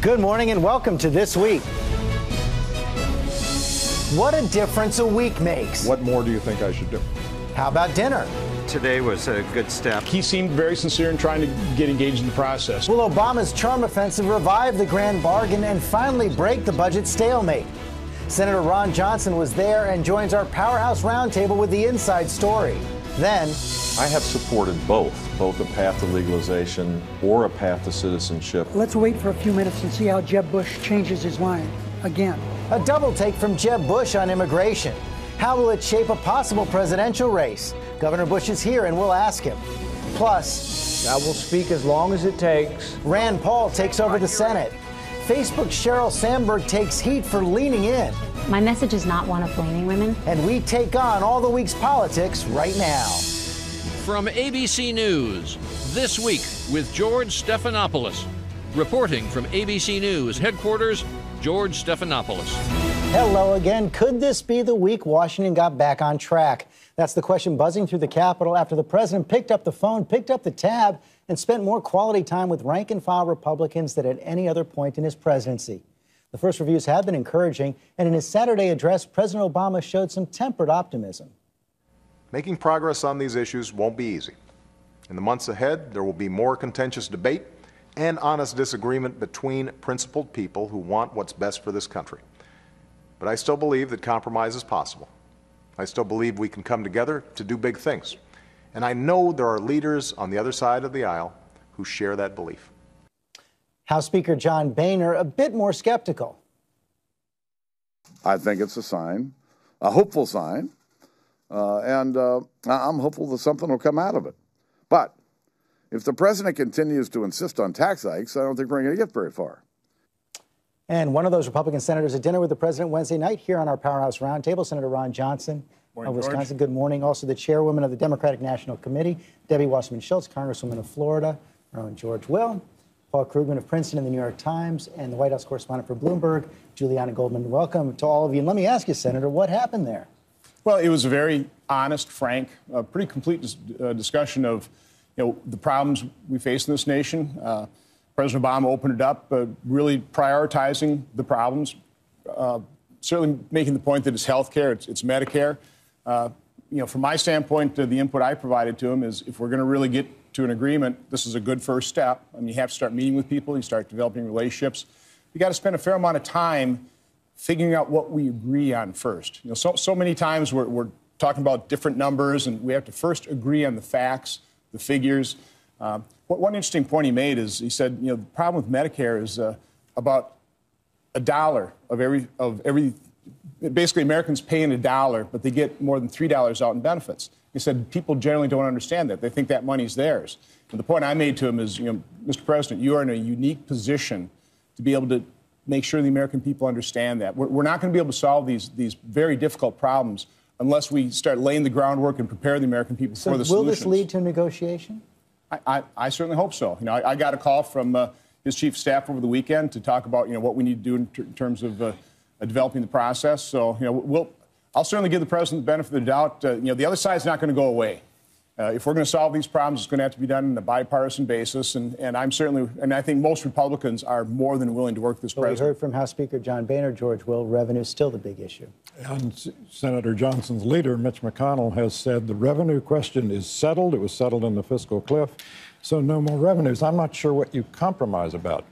Good morning and welcome to This Week. What a difference a week makes. What more do you think I should do? How about dinner? Today was a good step. He seemed very sincere in trying to get engaged in the process. Will Obama's charm offensive revive the grand bargain and finally break the budget stalemate? Senator Ron Johnson was there and joins our Powerhouse Roundtable with the inside story. Then, I have supported both a path to legalization or a path to citizenship. Let's wait for a few minutes and see how Jeb Bush changes his mind again. a double take from Jeb Bush on immigration. How will it shape a possible presidential race? Governor Bush is here and we'll ask him. Plus, I will speak as long as it takes. Rand Paul takes over the Senate. Facebook's Sheryl Sandberg takes heat for leaning in. My message is not one of blaming women. And we take on all the week's politics right now. From ABC News, This Week with George Stephanopoulos. Reporting from ABC News headquarters, George Stephanopoulos. Hello again. Could this be the week Washington got back on track? That's the question buzzing through the Capitol after the president picked up the phone, picked up the tab, and spent more quality time with rank-and-file Republicans than at any other point in his presidency. The first reviews have been encouraging, and in his Saturday address, President Obama showed some tempered optimism. Making progress on these issues won't be easy. In the months ahead, there will be more contentious debate and honest disagreement between principled people who want what's best for this country. But I still believe that compromise is possible. I still believe we can come together to do big things. And I know there are leaders on the other side of the aisle who share that belief. House Speaker John Boehner a bit more skeptical. I think it's a sign, a hopeful sign, and I'm hopeful that something will come out of it. But if the president continues to insist on tax hikes, I don't think we're going to get very far. And one of those Republican senators at dinner with the president Wednesday night here on our Powerhouse Roundtable, Senator Ron Johnson of Wisconsin. George. Good morning. Also the chairwoman of the Democratic National Committee, Debbie Wasserman Schultz, Congresswoman of Florida, our own George Will, Paul Krugman of Princeton and the New York Times, and the White House correspondent for Bloomberg, Julianna Goldman. Welcome to all of you. And let me ask you, Senator, what happened there? Well, it was a very honest, frank, pretty complete discussion of the problems we face in this nation. President Obama opened it up, really prioritizing the problems, certainly making the point that it's health care, it's Medicare. From my standpoint, the input I provided to him is if we're going to really get to an agreement, this is a good first step. I mean, you have to start meeting with people, you start developing relationships. You got to spend a fair amount of time figuring out what we agree on first. So many times we're talking about different numbers, and we have to first agree on the facts, the figures. One interesting point he made is he said, the problem with Medicare is about $1 of every. Basically, Americans pay in $1, but they get more than $3 out in benefits. He said people generally don't understand that. They think that money's theirs. And the point I made to him is, Mr. President, you are in a unique position to be able to make sure the American people understand that. We're not going to be able to solve these very difficult problems unless we start laying the groundwork and prepare the American people for the solutions. So will this lead to negotiation? I certainly hope so. I got a call from his chief of staff over the weekend to talk about what we need to do in terms of developing the process. So I'll certainly give the president the benefit of the doubt. The other side's not going to go away. If we're going to solve these problems, it's going to have to be done on a bipartisan basis. And I think most Republicans are more than willing to work with this president. We heard from House Speaker John Boehner, George Will, revenue is still the big issue. And Senator Johnson's leader, Mitch McConnell, has said the revenue question is settled. It was settled in the fiscal cliff, so no more revenues. I'm not sure what you compromise about.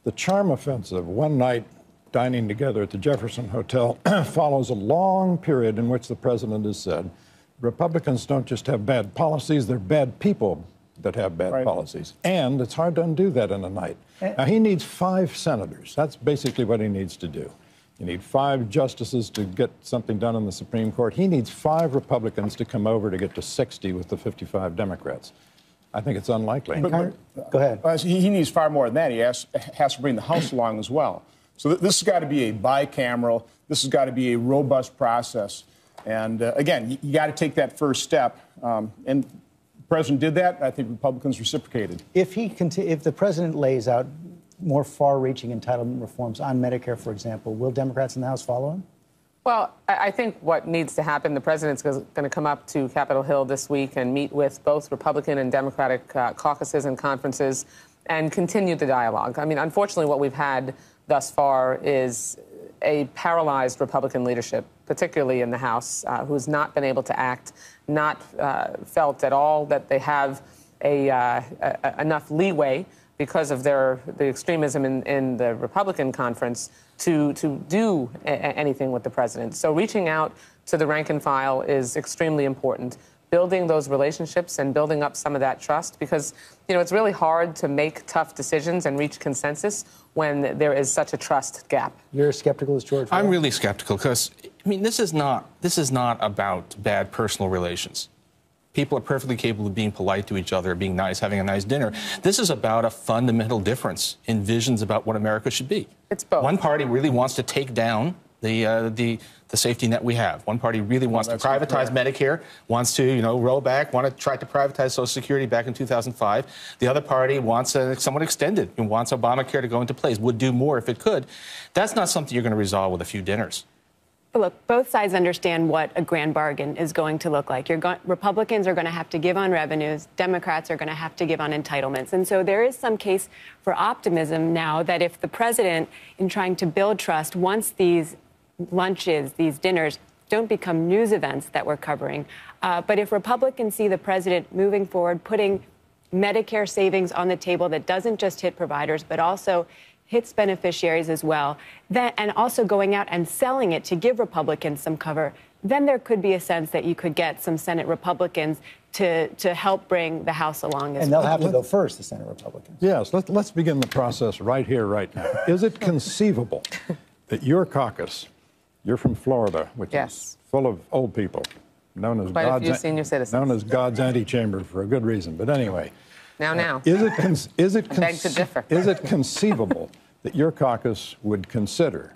The charm offensive, one night dining together at the Jefferson Hotel, follows a long period in which the president has said, Republicans don't just have bad policies, they're bad people that have bad policies. And it's hard to undo that in a night. Now, he needs 5 senators. That's basically what he needs to do. You need 5 justices to get something done in the Supreme Court. He needs 5 Republicans to come over to get to 60 with the 55 Democrats. I think it's unlikely. Go ahead. He needs far more than that. He has to bring the House along as well. So this has got to be a bicameral. This has got to be a robust process. And again, you got to take that first step. And the president did that. I think Republicans reciprocated. If the president lays out more far-reaching entitlement reforms on Medicare, for example, will Democrats in the House follow him? Well, I think what needs to happen, the president's going to come up to Capitol Hill this week and meet with both Republican and Democratic caucuses and conferences and continue the dialogue. I mean, unfortunately, what we've had thus far is a paralyzed Republican leadership, particularly in the House, who has not been able to act, not felt at all that they have enough leeway because of the extremism in the Republican conference to do anything with the president. So reaching out to the rank and file is extremely important. Building those relationships and building up some of that trust, because, you know, it's really hard to make tough decisions and reach consensus when there is such a trust gap. You're as skeptical as George? I'm really skeptical because, I mean, this is not about bad personal relations. People are perfectly capable of being polite to each other, being nice, having a nice dinner. This is about a fundamental difference in visions about what America should be. It's both. One party really wants to take down the safety net we have. One party really wants to privatize Medicare, wants to, you know, roll back, want to try to privatize Social Security back in 2005. The other party wants somewhat extended and wants Obamacare to go into place, would do more if it could. That's not something you're going to resolve with a few dinners. But look, both sides understand what a grand bargain is going to look like. Republicans are going to have to give on revenues. Democrats are going to have to give on entitlements. And so there is some case for optimism now that if the president, in trying to build trust, wants these lunches, these dinners, don't become news events that we're covering. But if Republicans see the president moving forward, putting Medicare savings on the table that doesn't just hit providers, but also hits beneficiaries as well, and also going out and selling it to give Republicans some cover, then there could be a sense that you could get some Senate Republicans to help bring the House along as well. And they'll have to go first, the Senate Republicans. Yes, let's begin the process right here, right now. Is it conceivable that your caucus, you're from Florida, which is full of old people, known as God's antechamber for a good reason, but anyway. Is it conceivable that your caucus would consider,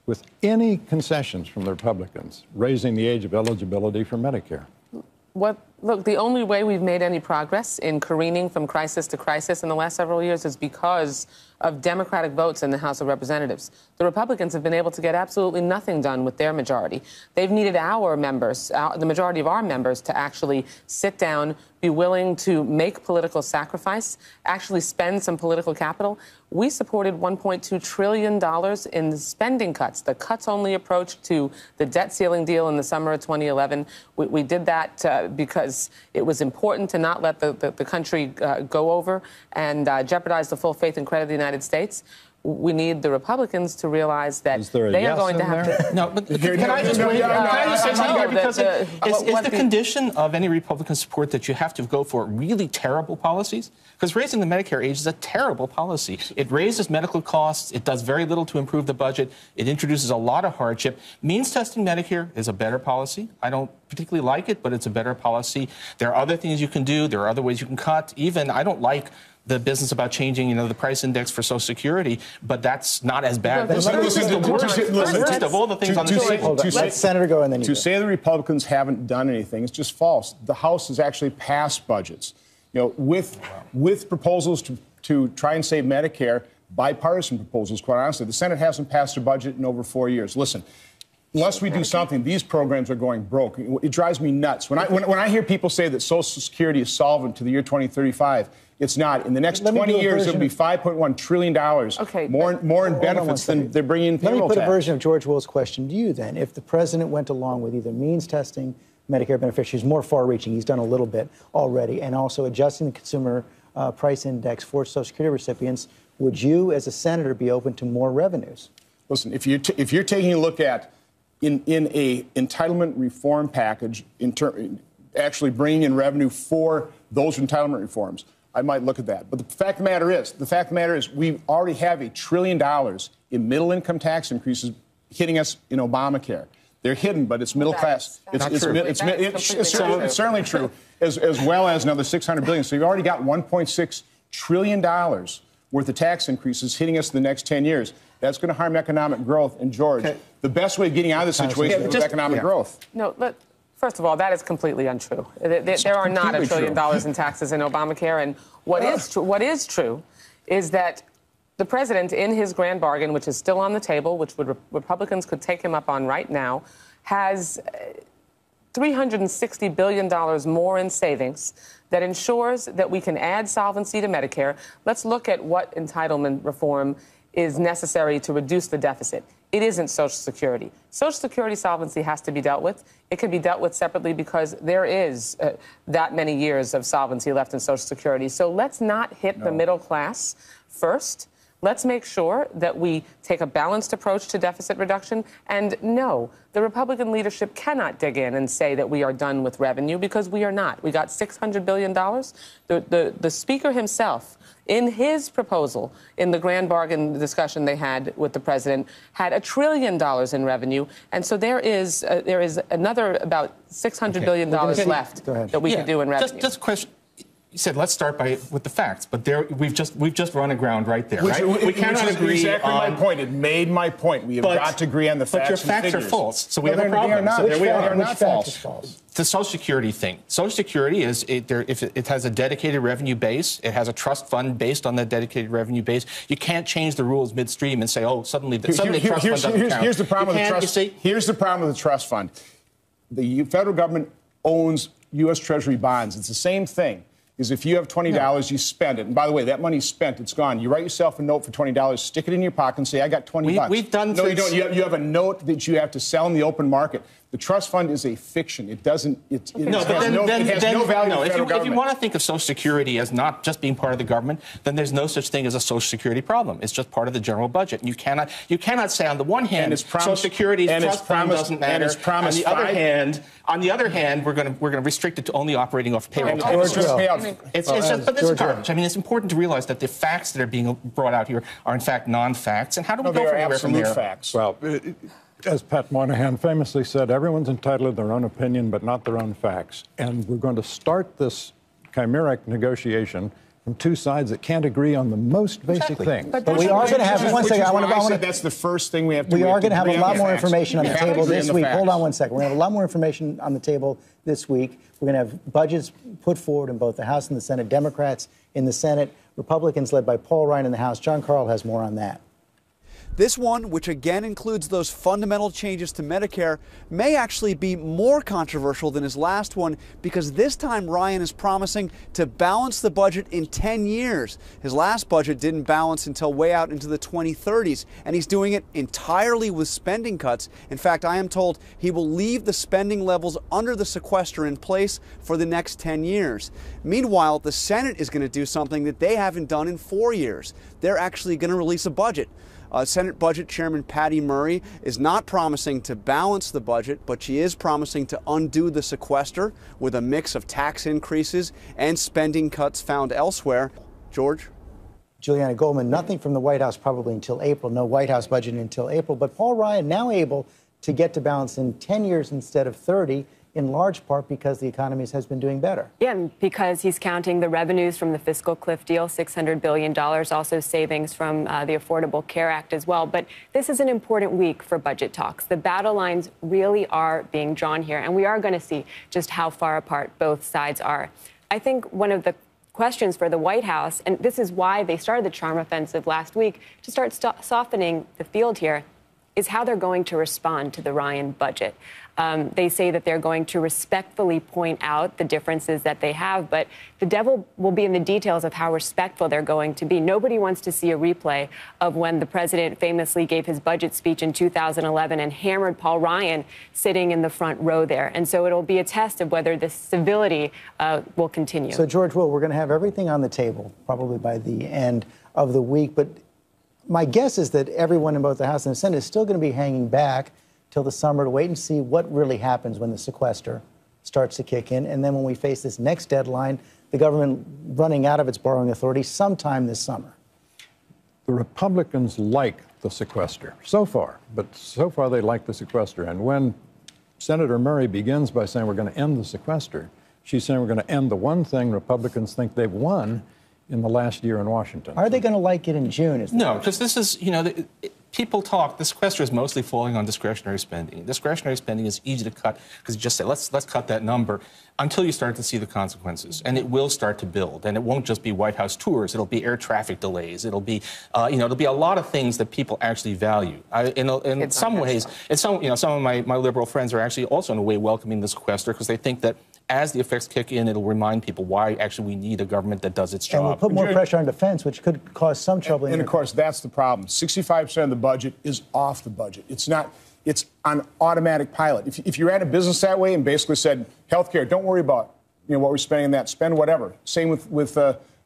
with any concessions from the Republicans, raising the age of eligibility for Medicare? Look, the only way we've made any progress in careening from crisis to crisis in the last several years is because of Democratic votes in the House of Representatives. The Republicans have been able to get absolutely nothing done with their majority. They've needed our members, the majority of our members, to actually sit down, be willing to make political sacrifice, actually spend some political capital. We supported $1.2 trillion in spending cuts, the cuts-only approach to the debt ceiling deal in the summer of 2011. We did that because it was important to not let the country go over and jeopardize the full faith and credit of the United States. We need the Republicans to realize that they are going to have to. No, but can I just say something here? Because is the condition of any Republican support that you have to go for really terrible policies? Because raising the Medicare age is a terrible policy. It raises medical costs. It does very little to improve the budget. It introduces a lot of hardship. Means testing Medicare is a better policy. I don't particularly like it, but it's a better policy. There are other things you can do. There are other ways you can cut. Even I don't like the business about changing, you know, the price index for Social Security, but that's not as bad. The worst of all the things on the table. Let Senator go, and then to say the Republicans haven't done anything is just false. The House has actually passed budgets, you know, with proposals to try and save Medicare, bipartisan proposals. Quite honestly, the Senate hasn't passed a budget in over 4 years. Listen. Unless we do something, these programs are going broke. It drives me nuts. When I hear people say that Social Security is solvent to the year 2035, it's not. In the next 20 years, it'll be $5.1 trillion more in benefits than they're bringing in payroll tax. Let me put a version of George Will's question to you, then. If the president went along with either means testing Medicare beneficiaries, more far-reaching, he's done a little bit already, and also adjusting the consumer price index for Social Security recipients, would you, as a senator, be open to more revenues? Listen, if you're taking a look at in a entitlement reform package, actually bringing in revenue for those entitlement reforms, I might look at that. But the fact of the matter is, we already have $1 trillion in middle-income tax increases hitting us in Obamacare. They're hidden, but it's middle class. It's certainly true, as well as another $600 billion. So you've already got $1.6 trillion worth of tax increases hitting us in the next 10 years. That's going to harm economic growth. And, George, the best way of getting out of this situation is economic growth. No, first of all, that is completely untrue. There are not $1 trillion in taxes in Obamacare. And what is true is that the president, in his grand bargain, which is still on the table, which Republicans could take him up on right now, has $360 billion more in savings that ensures that we can add solvency to Medicare. Let's look at what entitlement reform is necessary to reduce the deficit. It isn't Social Security. Social Security solvency has to be dealt with. It can be dealt with separately because there is that many years of solvency left in Social Security. So let's not hit the middle class first. Let's make sure that we take a balanced approach to deficit reduction. And no, the Republican leadership cannot dig in and say that we are done with revenue, because we are not. We got $600 billion. The Speaker himself, in his proposal, in the grand bargain discussion they had with the president, had $1 trillion in revenue. And so there is another about $600 billion left that we can do in revenue. Just a question. You said let's start with the facts, but we've just run aground right there, right? We cannot agree exactly on my point. It made my point. We have got to agree on the facts. But your facts are false, so we have a problem. So there we are. They're not false. The Social Security thing. Social Security is if it has a dedicated revenue base, it has a trust fund based on that dedicated revenue base. You can't change the rules midstream and say, oh, suddenly the trust fund doesn't count. Here's the problem with the trust. Here's the problem with the trust fund. The federal government owns U.S. Treasury bonds. It's the same thing. Is if you have $20, you spend it. And by the way, that money's spent, it's gone. You write yourself a note for $20, stick it in your pocket and say, I got 20 bucks. We've done No, you don't. You have a note that you have to sell in the open market. The trust fund is a fiction. It doesn't, it has no value to the federal government. If you want to think of Social Security as not just being part of the government, then there's no such thing as a Social Security problem. It's just part of the general budget. And you cannot say on the one hand, Social Security's trust fund doesn't matter. On the other hand, we're going to restrict it to only operating off payroll. But this is garbage. I mean, it's important to realize that the facts that are being brought out here are in fact non-facts. And how do we go from here? Facts. Well, as Pat Moynihan famously said, everyone's entitled to their own opinion, but not their own facts. And we're going to start this chimeric negotiation from two sides that can't agree on the most basic things. But we are going to have, one second, that's the first thing we have to do. We are going to have a lot more information on the table this week. Hold on one second. We're going to have a lot more information on the table this week. We're going to have budgets put forward in both the House and the Senate. Democrats in the Senate, Republicans led by Paul Ryan in the House. John Carl has more on that. This one, which again includes those fundamental changes to Medicare, may actually be more controversial than his last one, because this time Ryan is promising to balance the budget in 10 years. His last budget didn't balance until way out into the 2030s, and he's doing it entirely with spending cuts. In fact, I am told he will leave the spending levels under the sequester in place for the next 10 years. Meanwhile, the Senate is going to do something that they haven't done in 4 years. They're actually going to release a budget. Senate Budget Chairman Patty Murray is not promising to balance the budget, but she is promising to undo the sequester with a mix of tax increases and spending cuts found elsewhere. George? Julianna, Goldman, nothing from the White House probably until April. No White House budget until April. But Paul Ryan now able to get to balance in 10 years instead of 30. In large part because the economy has been doing better. Yeah, and because he's counting the revenues from the fiscal cliff deal, $600 billion, also savings from the Affordable Care Act as well. But this is an important week for budget talks. The battle lines really are being drawn here, and we are going to see just how far apart both sides are. I think one of the questions for the White House, and this is why they started the charm offensive last week, to start softening the field here, is how they're going to respond to the Ryan budget. They say that they're going to respectfully point out the differences that they have, but the devil will be in the details of how respectful they're going to be. Nobody wants to see a replay of when the president famously gave his budget speech in 2011 and hammered Paul Ryan sitting in the front row there. And so it'll be a test of whether this civility will continue. So, George, we're going to have everything on the table probably by the end of the week, but my guess is that everyone in both the House and the Senate is still going to be hanging back till the summer to wait and see what really happens when the sequester starts to kick in. And then when we face this next deadline, the government running out of its borrowing authority sometime this summer. The Republicans like the sequester so far, but so far they like the sequester. And when Senator Murray begins by saying we're going to end the sequester, she's saying we're going to end the one thing Republicans think they've won in the last year in Washington. Are they going to like it in June? No, because this is, people talk, the sequester is mostly falling on discretionary spending. Discretionary spending is easy to cut because you just say, let's cut that number until you start to see the consequences. And it will start to build. And it won't just be White House tours. It'll be air traffic delays. It'll be, it'll be a lot of things that people actually value. In some ways, some of my liberal friends are actually also in a way welcoming the sequester because they think that as the effects kick in, it'll remind people why actually we need a government that does its job. And we'll put more pressure on defense, which could cause some trouble. And of course, that's the problem. 65% of the budget is off the budget. It's not. It's on automatic pilot. If you ran a business that way and basically said, healthcare, don't worry about what we're spending on that, spend whatever. Same with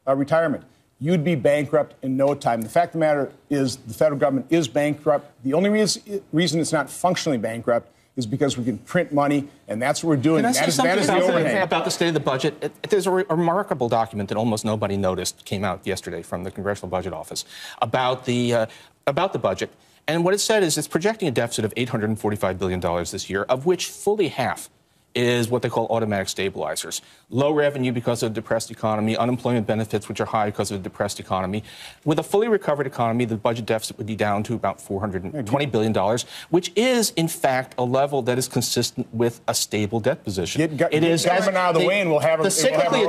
retirement. You'd be bankrupt in no time. The fact of the matter is the federal government is bankrupt. The only reason it's not functionally bankrupt is because we can print money, and that's what we're doing. Can I say something the overhang. about the state of the budget? There's a remarkable document that almost nobody noticed, came out yesterday from the Congressional Budget Office about the budget. And what it said is it's projecting a deficit of $845 billion this year, of which fully half is what they call automatic stabilizers. Low revenue because of a depressed economy, unemployment benefits, which are high because of a depressed economy. With a fully recovered economy, the budget deficit would be down to about $420 billion, which is, in fact, a level that is consistent with a stable debt position. It is government out of the way, and we'll have the cyclically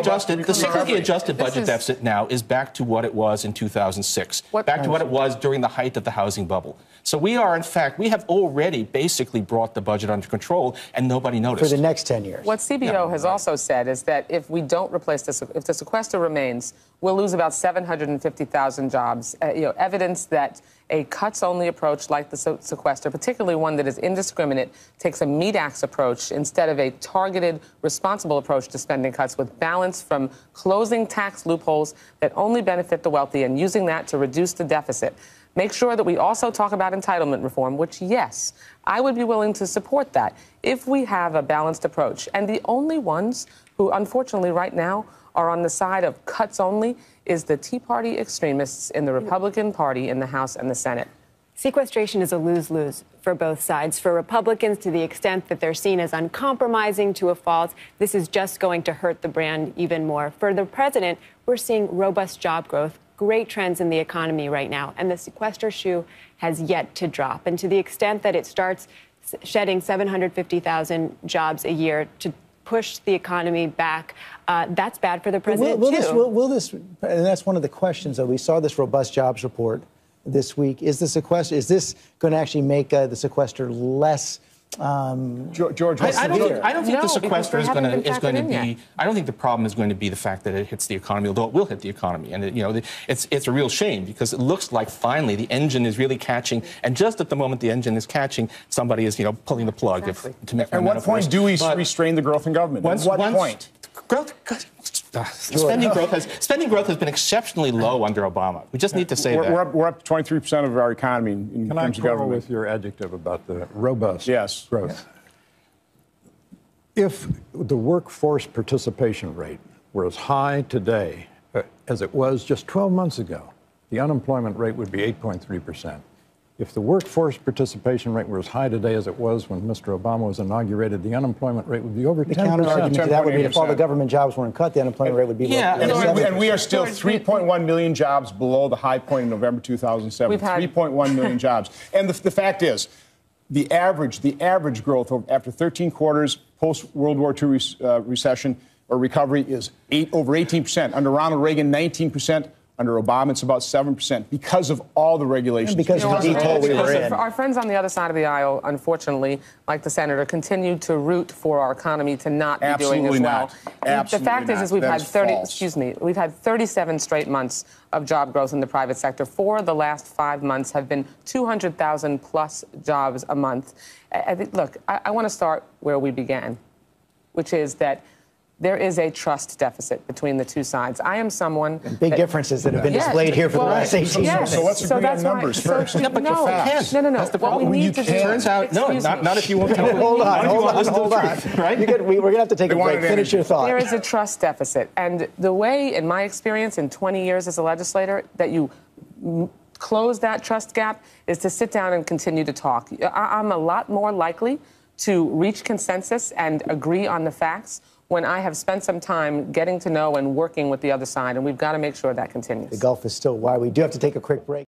adjusted budget deficit now is back to what it was in 2006, back to what it was during the height of the housing bubble. So we are, in fact, we have already basically brought the budget under control, and nobody noticed. For the next 10 years. What CBO has also said is that if we don't replace this, if the sequester remains, we'll lose about 750,000 jobs. Evidence that a cuts-only approach like the sequester, particularly one that is indiscriminate, takes a meat-axe approach instead of a targeted, responsible approach to spending cuts with balance from closing tax loopholes that only benefit the wealthy and using that to reduce the deficit. Make sure that we also talk about entitlement reform, which, yes, I would be willing to support that if we have a balanced approach. And the only ones who, unfortunately, right now are on the side of cuts only is the Tea Party extremists in the Republican Party in the House and the Senate. Sequestration is a lose-lose for both sides. For Republicans, to the extent that they're seen as uncompromising to a fault, this is just going to hurt the brand even more. For the president, we're seeing robust job growth, great trends in the economy right now, and the sequester shoe has yet to drop. And to the extent that it starts shedding 750,000 jobs a year to push the economy back, that's bad for the president, will this, and that's one of the questions, that we saw this robust jobs report this week. Is this going to actually make the sequester less George, I don't think the sequester is going to be. I don't think the problem is going to be the fact that it hits the economy, although it will hit the economy. And it's a real shame because it looks like finally the engine is really catching. And just at the moment the engine is catching, somebody is pulling the plug. To make At what point do we restrain the growth in government? At what point? Spending growth has been exceptionally low under Obama. We just need to say that. We're up 23% of our economy in terms of government. With your adjective about the robust growth? If the workforce participation rate were as high today as it was just 12 months ago, the unemployment rate would be 8.3%. If the workforce participation rate were as high today as it was when Mr. Obama was inaugurated, the unemployment rate would be over 10%. The counter-argument to that would be if all the government jobs weren't cut, the unemployment rate would be low. And we are still 3.1 million jobs below the high point in November 2007. 3.1 million jobs. And the fact is, the average growth after 13 quarters post-World War II recession or recovery is over 18%. Under Ronald Reagan, 19%. Under Obama, it's about 7% because of all the regulations. And because of the detour we were in. Our friends on the other side of the aisle, ununfortunately, like the senator, continue to root for our economy to not be doing as well. The fact is we've had 37 straight months of job growth in the private sector. 4 of the last 5 months have been 200,000 plus jobs a month. Look, I want to start where we began, which is that there is a trust deficit between the two sides. I am someone... Big differences that have been displayed here for the last 18 months. So let's agree on numbers first. No. That's the problem. Turns out, not if you won't tell me. Hold on. Right? We're going to have to take a break. Finish your thought. There is a trust deficit. And the way, in my experience, in 20 years as a legislator, that you close that trust gap is to sit down and continue to talk. I'm a lot more likely to reach consensus and agree on the facts when I have spent some time getting to know and working with the other side, and we've got to make sure that continues. The gulf is still wide. We do have to take a quick break.